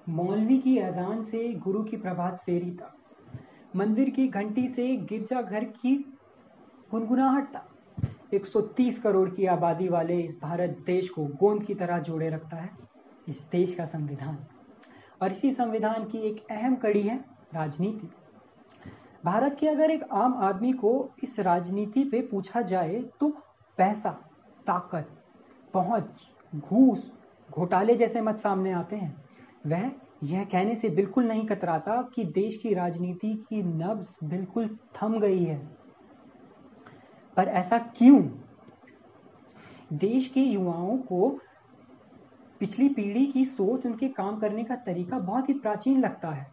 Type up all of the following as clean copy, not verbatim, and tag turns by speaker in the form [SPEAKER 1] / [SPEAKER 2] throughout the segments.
[SPEAKER 1] मौलवी की अजान से गुरु की प्रभात फेरी तक, मंदिर की घंटी से गिरजाघर की गुनगुनाहट तक, 130 करोड़ की आबादी वाले इस भारत देश को गोंद की तरह जोड़े रखता है इस देश का संविधान। और इसी संविधान की एक अहम कड़ी है राजनीति। भारत के अगर एक आम आदमी को इस राजनीति पे पूछा जाए तो पैसा, ताकत, पहुंच, घूस, घोटाले जैसे मत सामने आते हैं। वह यह कहने से बिल्कुल नहीं कतराता कि देश की राजनीति की नब्ज बिल्कुल थम गई है। पर ऐसा क्यों? देश के युवाओं को पिछली पीढ़ी की सोच, उनके काम करने का तरीका बहुत ही प्राचीन लगता है।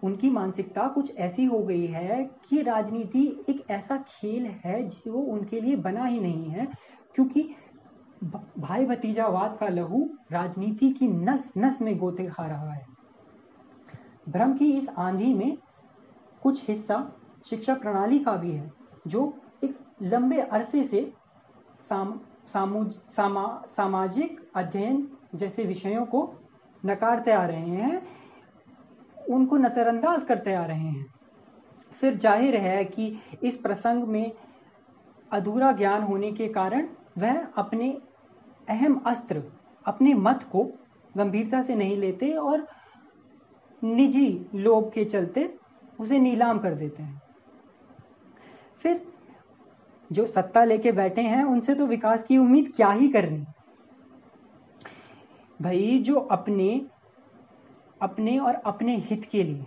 [SPEAKER 1] उनकी मानसिकता कुछ ऐसी हो गई है कि राजनीति एक ऐसा खेल है जो उनके लिए बना ही नहीं है, क्योंकि भाई भतीजावाद का लहू राजनीति की नस नस में गोते खा रहा है। भ्रम की इस आंधी में कुछ हिस्सा शिक्षा प्रणाली का भी है, जो एक लंबे अरसे से सामाजिक अध्ययन जैसे विषयों को नकारते आ रहे हैं, उनको नजरअंदाज करते आ रहे हैं। फिर जाहिर है कि इस प्रसंग में अधूरा ज्ञान होने के कारण वह अपने अहम अस्त्र, अपने मत को गंभीरता से नहीं लेते और निजी लोभ के चलते उसे नीलाम कर देते हैं। फिर जो सत्ता लेके बैठे हैं उनसे तो विकास की उम्मीद क्या ही करनी भाई, जो अपने और अपने हित के लिए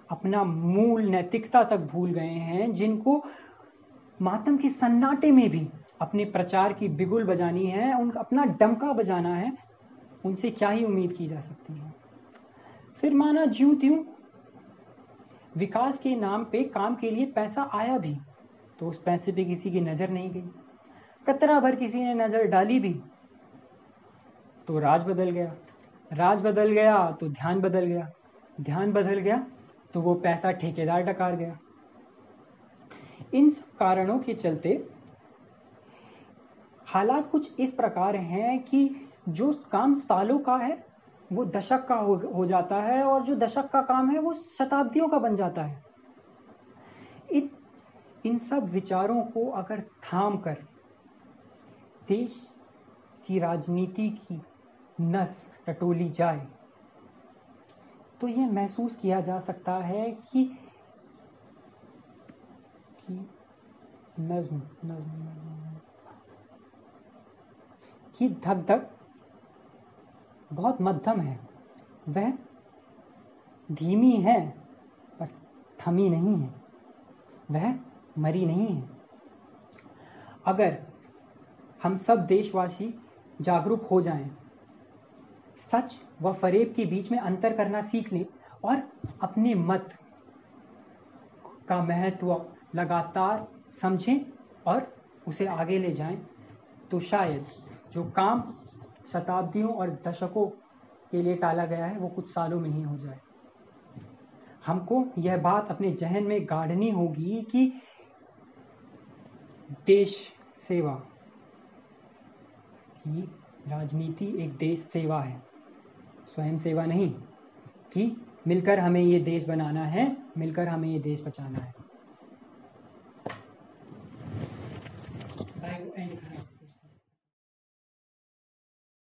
[SPEAKER 1] अपना मूल नैतिकता तक भूल गए हैं, जिनको मातम के सन्नाटे में भी अपने प्रचार की बिगुल बजानी है, उनका अपना डंका बजाना है, उनसे क्या ही उम्मीद की जा सकती है। फिर माना ज्यों त्यों विकास के नाम पे काम के लिए पैसा आया भी तो उस पैसे पे किसी की नजर नहीं गई। कतरा भर किसी ने नजर डाली भी तो राज बदल गया, राज बदल गया तो ध्यान बदल गया, ध्यान बदल गया तो वो पैसा ठेकेदार डकार गया। इन सब कारणों के चलते हालात कुछ इस प्रकार हैं कि जो काम सालों का है वो दशक का हो जाता है, और जो दशक का काम है वो शताब्दियों का बन जाता है। इन सब विचारों को अगर थाम कर देश की राजनीति की नस टटोली जाए तो यह महसूस किया जा सकता है कि नज्म की धक धक बहुत मध्यम है, वह धीमी है पर थमी नहीं है, वह मरी नहीं है। अगर हम सब देशवासी जागरूक हो जाएं, सच व फरेब के बीच में अंतर करना सीख लें और अपने मत का महत्व लगातार समझें और उसे आगे ले जाएं, तो शायद जो काम शताब्दियों और दशकों के लिए टाला गया है वो कुछ सालों में ही हो जाए। हमको यह बात अपने जहन में गाड़नी होगी कि देश सेवा की राजनीति एक देश सेवा है, स्वयं सेवा नहीं, कि मिलकर हमें ये देश बनाना है, मिलकर हमें ये देश बचाना है।